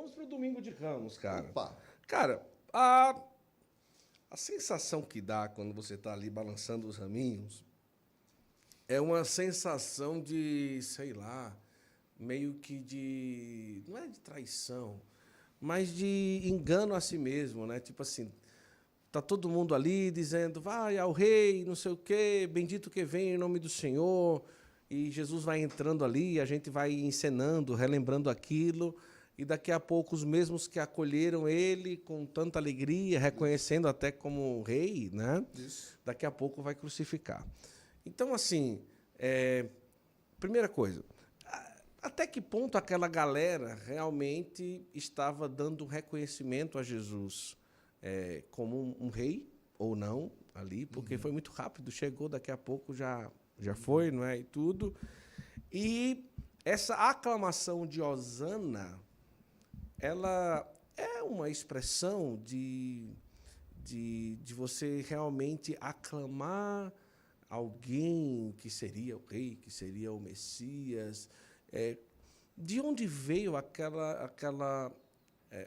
Vamos para o Domingo de Ramos, cara. Opa! Cara, a sensação que dá quando você está ali balançando os raminhos é uma sensação de, sei lá, meio que de... Não é de traição, mas de engano a si mesmo, né? Tipo assim, tá todo mundo ali dizendo, vai ao rei, não sei o quê, bendito que vem em nome do Senhor. E Jesus vai entrando ali, a gente vai encenando, relembrando aquilo. E daqui a pouco os mesmos que acolheram ele com tanta alegria, reconhecendo até como rei, né? Isso. Daqui a pouco vai crucificar. Então, assim, primeira coisa, até que ponto aquela galera realmente estava dando reconhecimento a Jesus como um rei ou não ali, porque foi muito rápido, chegou, daqui a pouco já foi, não é? E tudo. E essa aclamação de Hosana, ela é uma expressão de você realmente aclamar alguém que seria o rei, que seria o Messias. De onde veio aquela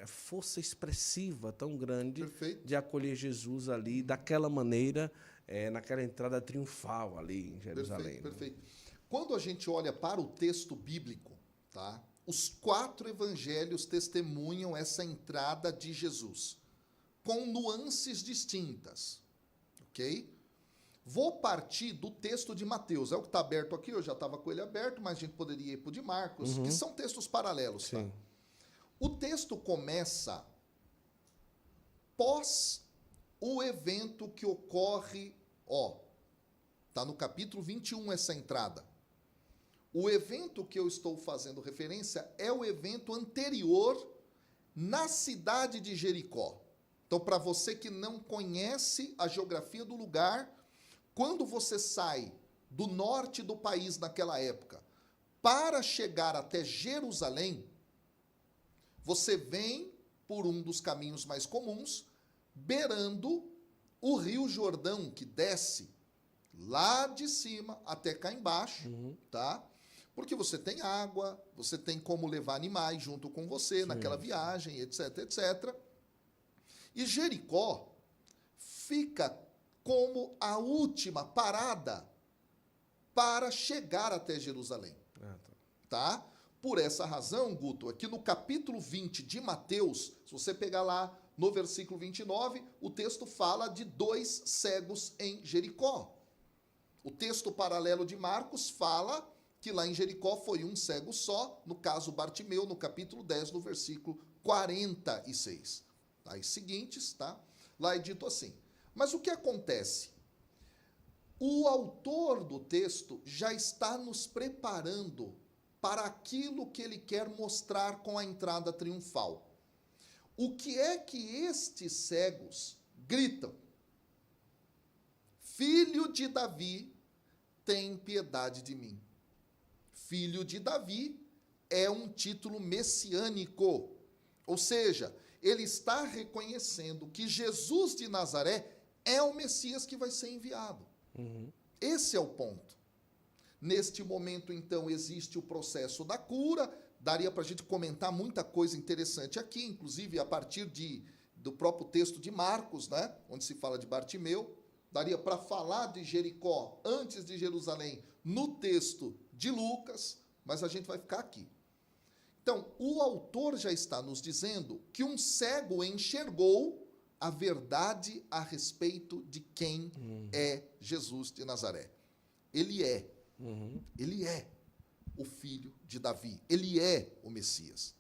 força expressiva tão grande Perfeito. de acolher Jesus ali, daquela maneira, naquela entrada triunfal ali em Jerusalém? Perfeito. Quando a gente olha para o texto bíblico, tá? Os 4 evangelhos testemunham essa entrada de Jesus, com nuances distintas, ok? Vou partir do texto de Mateus, é o que está aberto aqui, eu já estava com ele aberto, mas a gente poderia ir para o de Marcos, que são textos paralelos. Tá? O texto começa pós o evento que ocorre, está no capítulo 21 essa entrada. O evento que eu estou fazendo referência é o evento anterior na cidade de Jericó. Então, para você que não conhece a geografia do lugar, quando você sai do norte do país naquela época para chegar até Jerusalém, você vem por um dos caminhos mais comuns, beirando o Rio Jordão, que desce lá de cima até cá embaixo, tá? Porque você tem água, você tem como levar animais junto com você naquela viagem, etc, etc. E Jericó fica como a última parada para chegar até Jerusalém. Tá? Por essa razão, Guto, aqui no capítulo 20 de Mateus, se você pegar lá no versículo 29, o texto fala de 2 cegos em Jericó. O texto paralelo de Marcos fala que lá em Jericó foi um cego só, no caso Bartimeu, no capítulo 10, no versículo 46. As seguintes, tá? Lá é dito assim. Mas o que acontece? O autor do texto já está nos preparando para aquilo que ele quer mostrar com a entrada triunfal. O que é que estes cegos gritam? Filho de Davi, tem piedade de mim. Filho de Davi é um título messiânico. Ou seja, ele está reconhecendo que Jesus de Nazaré é o Messias que vai ser enviado. Esse é o ponto. Neste momento, então, existe o processo da cura. Daria para a gente comentar muita coisa interessante aqui, inclusive a partir do próprio texto de Marcos, né, onde se fala de Bartimeu. Daria para falar de Jericó antes de Jerusalém no texto de Lucas, mas a gente vai ficar aqui. Então, o autor já está nos dizendo que um cego enxergou a verdade a respeito de quem é Jesus de Nazaré. Ele é o filho de Davi. Ele é o Messias.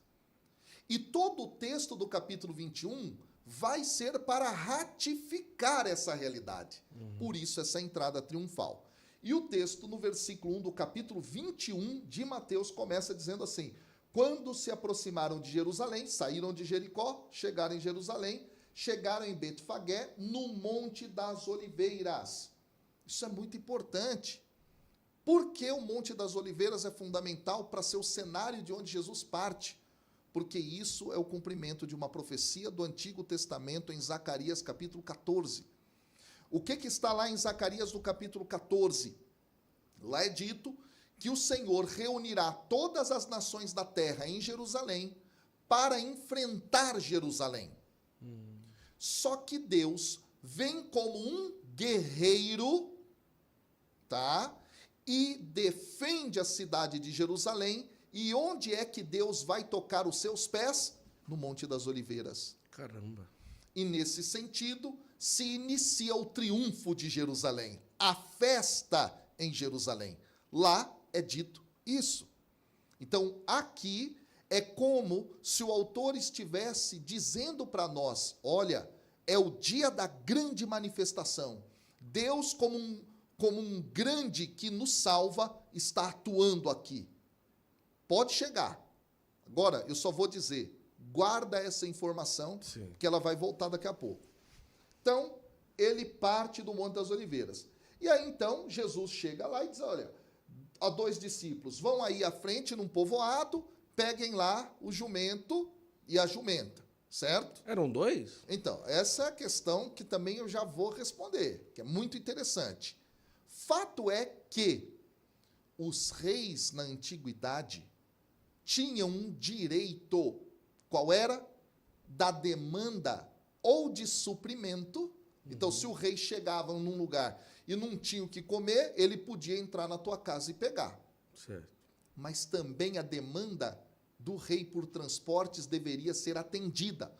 E todo o texto do capítulo 21 vai ser para ratificar essa realidade. Por isso, essa entrada triunfal. E o texto, no versículo 1 do capítulo 21 de Mateus, começa dizendo assim: quando se aproximaram de Jerusalém, saíram de Jericó, chegaram em Jerusalém, chegaram em Betfagé, no Monte das Oliveiras. Isso é muito importante. Por que o Monte das Oliveiras é fundamental para ser o cenário de onde Jesus parte? Porque isso é o cumprimento de uma profecia do Antigo Testamento em Zacarias capítulo 14. O que está lá em Zacarias no capítulo 14? Lá é dito que o Senhor reunirá todas as nações da terra em Jerusalém para enfrentar Jerusalém. Só que Deus vem como um guerreiro, tá? E defende a cidade de Jerusalém. E onde é que Deus vai tocar os seus pés? No Monte das Oliveiras. Caramba. E nesse sentido, se inicia o triunfo de Jerusalém, a festa em Jerusalém. Lá é dito isso. Então, aqui é como se o autor estivesse dizendo para nós, olha, é o dia da grande manifestação. Deus, como um grande que nos salva, está atuando aqui. Pode chegar. Agora, eu só vou dizer, guarda essa informação, Sim. que ela vai voltar daqui a pouco. Então, ele parte do Monte das Oliveiras. E aí, então, Jesus chega lá e diz, olha, a 2 discípulos, vão aí à frente num povoado, peguem lá o jumento e a jumenta, certo? Eram 2? Então, essa é a questão que também eu já vou responder, que é muito interessante. Fato é que os reis na antiguidade tinham um direito, qual era? Da demanda ou de suprimento. Então, se o rei chegava num lugar e não tinha o que comer, ele podia entrar na tua casa e pegar. Certo. Mas também a demanda do rei por transportes deveria ser atendida.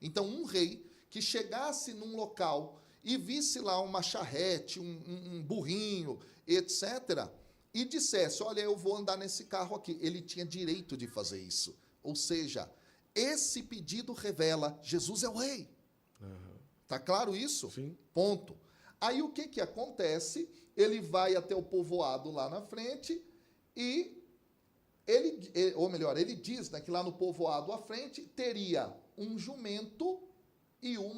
Então, um rei que chegasse num local e visse lá uma charrete, um burrinho, etc., e dissesse, olha, eu vou andar nesse carro aqui, ele tinha direito de fazer isso. Ou seja, esse pedido revela, Jesus é o rei. Tá claro isso? Sim. Ponto. Aí o que acontece? Ele vai até o povoado lá na frente e ele diz, né, que lá no povoado à frente teria um jumento e um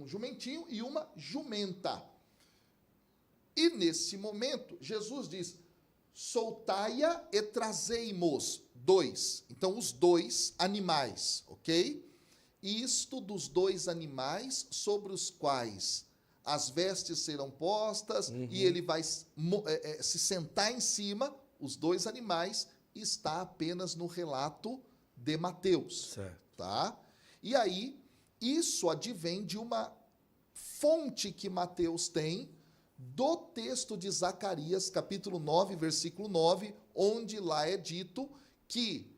jumentinho e uma jumenta. E nesse momento, Jesus diz, soltai-a e trazei-mos 2. Então, os 2 animais, ok? Isto dos 2 animais sobre os quais as vestes serão postas e ele vai se sentar em cima, os 2 animais, está apenas no relato de Mateus. Certo. Tá? E aí, isso advém de uma fonte que Mateus tem do texto de Zacarias, capítulo 9, versículo 9, onde lá é dito que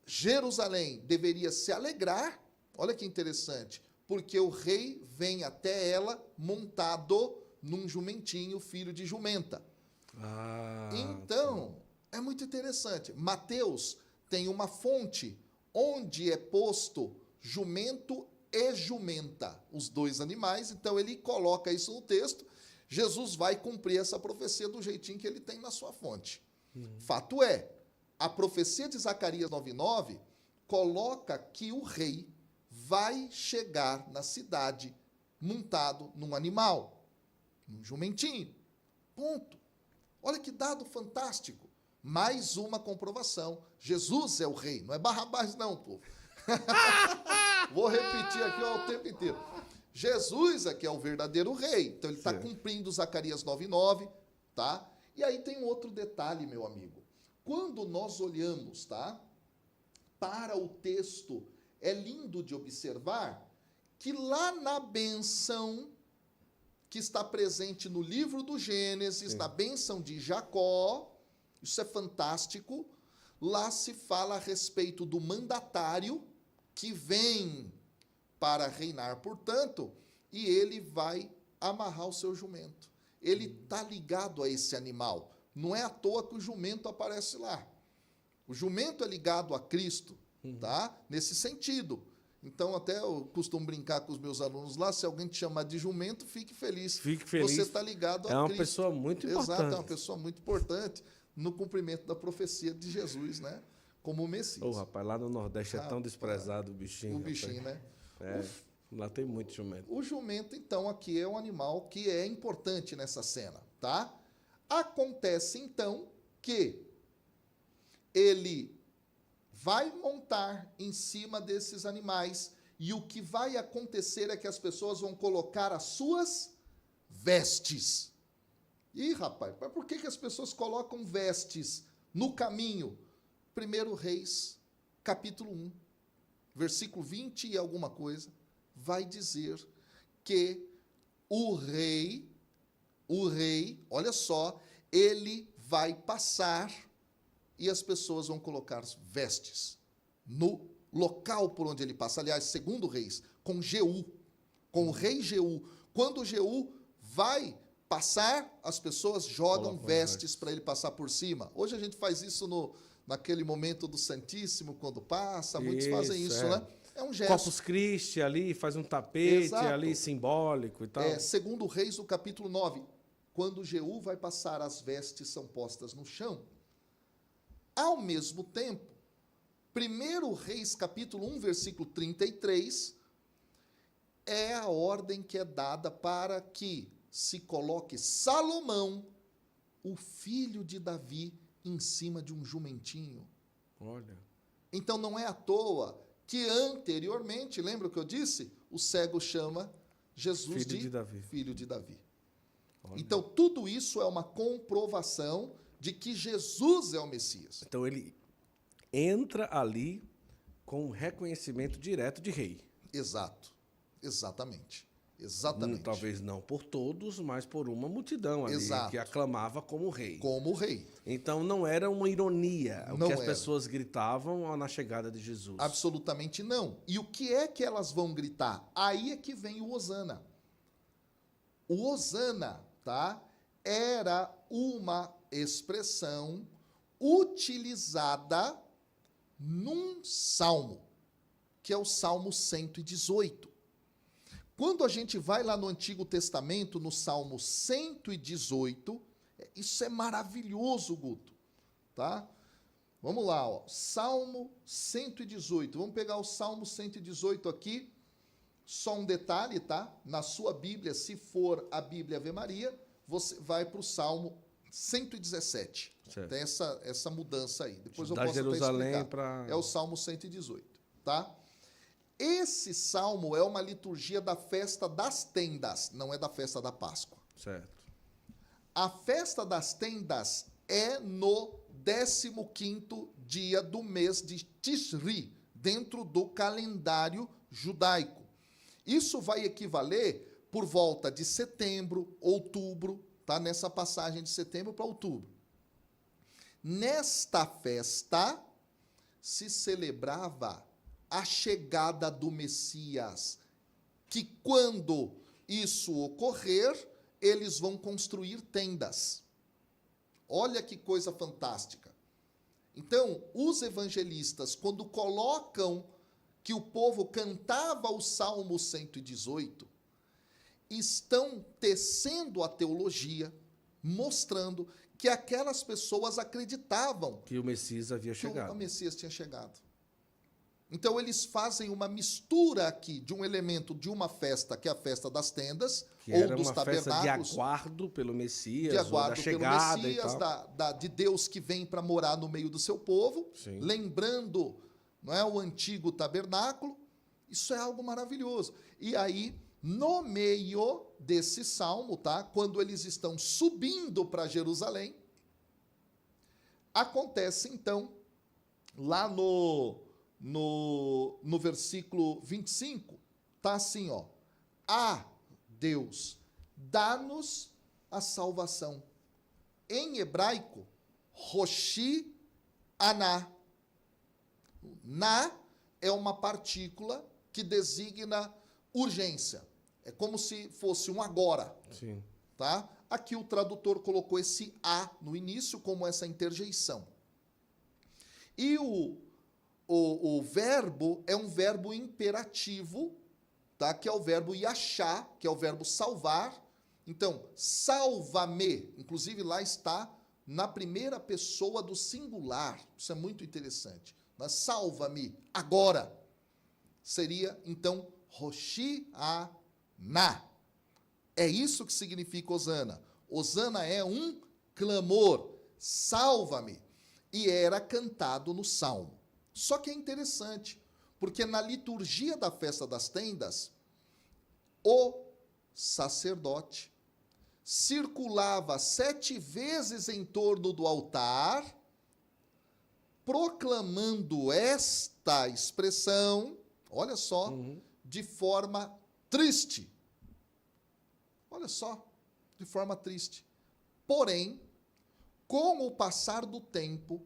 Jerusalém deveria se alegrar, olha que interessante, porque o rei vem até ela montado num jumentinho, filho de jumenta. Então, é muito interessante. Mateus tem uma fonte onde é posto jumento e jumenta, os 2 animais, então ele coloca isso no texto. Jesus vai cumprir essa profecia do jeitinho que ele tem na sua fonte. Fato é, a profecia de Zacarias 9:9 coloca que o rei vai chegar na cidade montado num animal, num jumentinho. Ponto. Olha que dado fantástico. Mais uma comprovação. Jesus é o rei, não é Barrabás não, povo. Vou repetir aqui o tempo inteiro. Jesus aqui é o verdadeiro rei. Então, ele está cumprindo Zacarias 9:9, tá? E aí tem um outro detalhe, meu amigo. Quando nós olhamos, tá, para o texto, é lindo de observar que lá na bênção que está presente no livro do Gênesis, na bênção de Jacó, isso é fantástico, lá se fala a respeito do mandatário que vem para reinar, portanto, e ele vai amarrar o seu jumento. Ele está ligado a esse animal. Não é à toa que o jumento aparece lá. O jumento é ligado a Cristo, tá? Nesse sentido. Então, até eu costumo brincar com os meus alunos lá, se alguém te chamar de jumento, fique feliz. Fique feliz. Você está ligado a Cristo. É uma pessoa muito importante. Exato, é uma pessoa muito importante no cumprimento da profecia de Jesus, né? Como o Messias. Ô, rapaz, lá no Nordeste é tão desprezado o bichinho. O bichinho, rapaz. né? Lá tem muito jumento. O jumento, então, aqui é um animal que é importante nessa cena, tá? Acontece, então, que ele vai montar em cima desses animais e o que vai acontecer é que as pessoas vão colocar as suas vestes. Ih, rapaz, mas por que as pessoas colocam vestes no caminho? 1 Reis capítulo 1, versículo 20 e alguma coisa, vai dizer que o rei, olha só, ele vai passar e as pessoas vão colocar vestes no local por onde ele passa. Aliás, segundo Reis, com Jeú, com o rei Jeú. Quando Jeú vai passar, as pessoas jogam vestes para ele passar por cima. Hoje a gente faz isso naquele momento do Santíssimo, quando passa, muitos fazem isso, né? É um gesto. Corpus Christi ali, faz um tapete Exato. ali simbólico e tal. Segundo Reis, o capítulo 9, quando Jeú vai passar, as vestes são postas no chão. Ao mesmo tempo, 1 Reis, capítulo 1, versículo 33, é a ordem que é dada para que se coloque Salomão, o filho de Davi, em cima de um jumentinho. Olha. Então não é à toa que anteriormente, lembra o que eu disse? O cego chama Jesus Filho de Davi. Filho de Davi. Olha. Então tudo isso é uma comprovação de que Jesus é o Messias. Então ele entra ali com um reconhecimento direto de rei. Exato. Exatamente. Exatamente. Talvez não por todos, mas por uma multidão ali Exato. que aclamava como rei. Como rei. Então não era uma ironia o Não que as era. pessoas gritavam na chegada de Jesus. Absolutamente não. E o que é que elas vão gritar? Aí é que vem o Hosana. O Hosana, tá? Era uma expressão utilizada num salmo, que é o Salmo 118. Quando a gente vai lá no Antigo Testamento, no Salmo 118, isso é maravilhoso, Guto, tá? Vamos lá, ó, Salmo 118. Vamos pegar o Salmo 118 aqui. Só um detalhe, tá? Na sua Bíblia, se for a Bíblia Ave Maria, você vai para o Salmo 117. Certo. Tem essa mudança aí. Depois eu Da posso Jerusalém até explicar. para... É o Salmo 118, tá? Esse salmo é uma liturgia da festa das tendas, não é da festa da Páscoa. Certo. A festa das tendas é no 15º dia do mês de Tishri, dentro do calendário judaico. Isso vai equivaler por volta de setembro, outubro, tá? Nessa passagem de setembro para outubro. Nesta festa se celebrava a chegada do Messias, que quando isso ocorrer, eles vão construir tendas. Olha que coisa fantástica. Então, os evangelistas, quando colocam que o povo cantava o Salmo 118, estão tecendo a teologia, mostrando que aquelas pessoas acreditavam Que o Messias havia chegado. que o Messias tinha chegado. Então, eles fazem uma mistura aqui de um elemento de uma festa, que é a festa das tendas, Que ou era dos uma festa de tabernáculos, aguardo pelo Messias, de ou da aguardo pelo chegada Messias, e tal. de Deus que vem para morar no meio do seu povo, Sim. lembrando, não é, o antigo tabernáculo. Isso é algo maravilhoso. E aí, no meio desse salmo, tá, quando eles estão subindo para Jerusalém, acontece então, lá no versículo 25, tá assim, ó: Ah, Deus, dá-nos a salvação. Em hebraico, Roshi Aná. Na é uma partícula que designa urgência. É como se fosse um agora. Sim. Tá? Aqui o tradutor colocou esse a no início como essa interjeição. E o verbo é um verbo imperativo, tá? Que é o verbo yachá, que é o verbo salvar. Então, salva-me, inclusive lá está na primeira pessoa do singular. Isso é muito interessante. Mas salva-me agora. Seria, então, Roshi Aná. É isso que significa Hosana. Hosana é um clamor. Salva-me. E era cantado no Salmo. Só que é interessante, porque na liturgia da festa das tendas, o sacerdote circulava 7 vezes em torno do altar, proclamando esta expressão, olha só, de forma triste. Olha só, de forma triste. Porém, com o passar do tempo,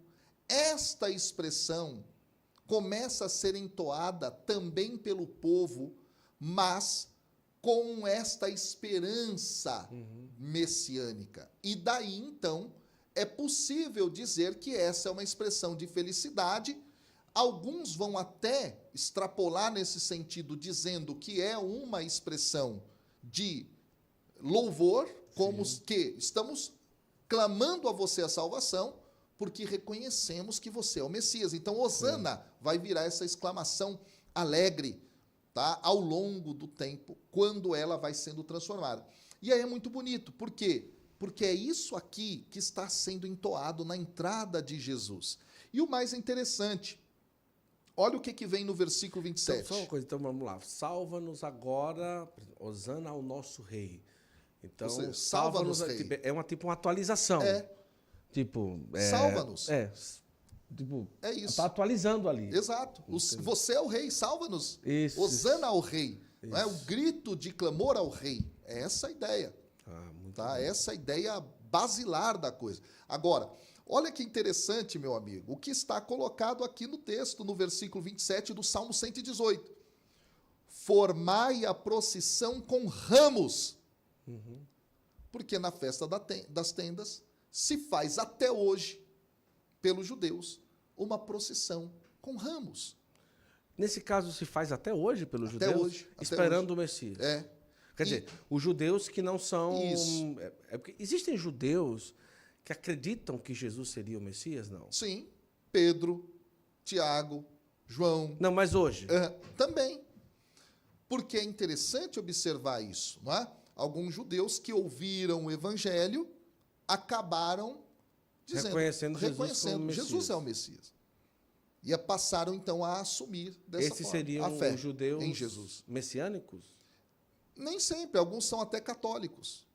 esta expressão começa a ser entoada também pelo povo, mas com esta esperança messiânica. E daí, então, é possível dizer que essa é uma expressão de felicidade. Alguns vão até extrapolar nesse sentido, dizendo que é uma expressão de louvor, como que estamos clamando a você a salvação, porque reconhecemos que você é o Messias. Então, Hosana vai virar essa exclamação alegre, tá? Ao longo do tempo, quando ela vai sendo transformada. E aí é muito bonito. Por quê? Porque é isso aqui que está sendo entoado na entrada de Jesus. E o mais interessante, olha o que vem no versículo 27. Então, só uma coisa, então vamos lá. Salva-nos agora, Hosana ao nosso rei. Então, Ou seja, salva-nos, rei. É uma atualização. Tipo, salva-nos. Tipo, é isso. Está atualizando ali. Exato. Você é o rei, salva-nos. Hosana ao rei. Não é? O grito de clamor ao rei. É essa a ideia. Tá? Essa é a ideia basilar da coisa. Agora, olha que interessante, meu amigo, o que está colocado aqui no texto, no versículo 27 do Salmo 118. Formai a procissão com ramos. Porque na festa das tendas se faz até hoje, pelos judeus, uma procissão com ramos. Nesse caso, se faz até hoje pelos até judeus? Hoje, esperando o Messias. Quer dizer, os judeus que não são... Isso. Porque existem judeus que acreditam que Jesus seria o Messias, não? Sim. Pedro, Tiago, João. Não, mas hoje? Também. Porque é interessante observar isso, não é? Alguns judeus que ouviram o evangelho acabaram dizendo, reconhecendo Jesus é o Messias. E passaram, então, a assumir dessa Esses forma seriam a fé os judeus em Jesus. messiânicos? Nem sempre, alguns são até católicos.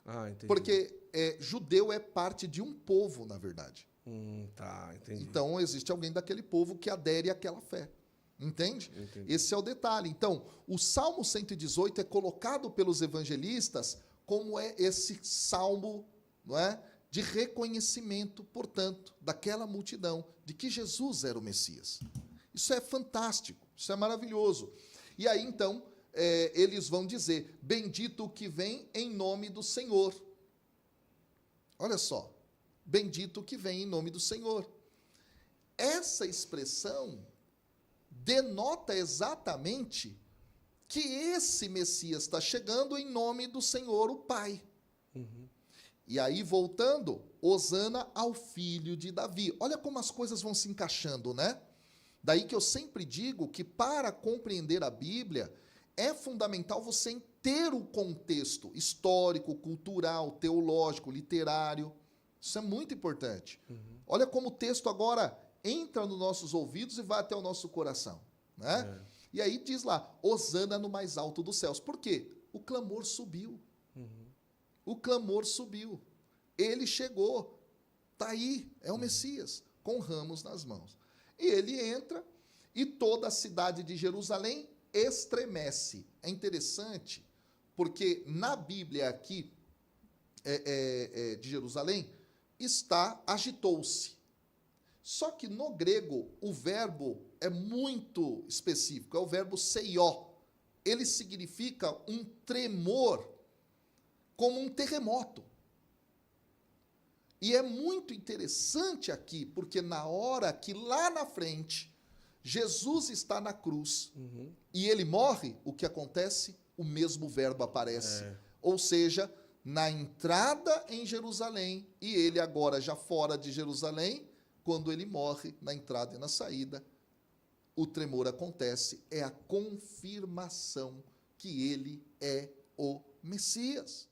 Entendi. Porque judeu é parte de um povo, na verdade. Tá, entendi. Então, existe alguém daquele povo que adere àquela fé. Entende? Entendi. Esse é o detalhe. Então, o Salmo 118 é colocado pelos evangelistas como esse salmo, não é, de reconhecimento, portanto, daquela multidão, de que Jesus era o Messias. Isso é fantástico, isso é maravilhoso. E aí, então, eles vão dizer, bendito o que vem em nome do Senhor. Olha só, bendito o que vem em nome do Senhor. Essa expressão denota exatamente que esse Messias está chegando em nome do Senhor, o Pai. E aí, voltando, Hosana ao filho de Davi. Olha como as coisas vão se encaixando, né? Daí que eu sempre digo que para compreender a Bíblia, é fundamental você ter o contexto histórico, cultural, teológico, literário. Isso é muito importante. Olha como o texto agora entra nos nossos ouvidos e vai até o nosso coração, né? E aí diz lá, Hosana no mais alto dos céus. Por quê? O clamor subiu. O clamor subiu. Ele chegou. Está aí, é o Messias, com ramos nas mãos. E ele entra e toda a cidade de Jerusalém estremece. É interessante, porque na Bíblia aqui de Jerusalém está agitou-se. Só que no grego o verbo é muito específico, é o verbo seió. Ele significa um tremor, como um terremoto. E é muito interessante aqui, porque na hora que lá na frente Jesus está na cruz e ele morre, o que acontece? O mesmo verbo aparece. Ou seja, na entrada em Jerusalém, e ele agora já fora de Jerusalém, quando ele morre, na entrada e na saída, o tremor acontece, é a confirmação que ele é o Messias.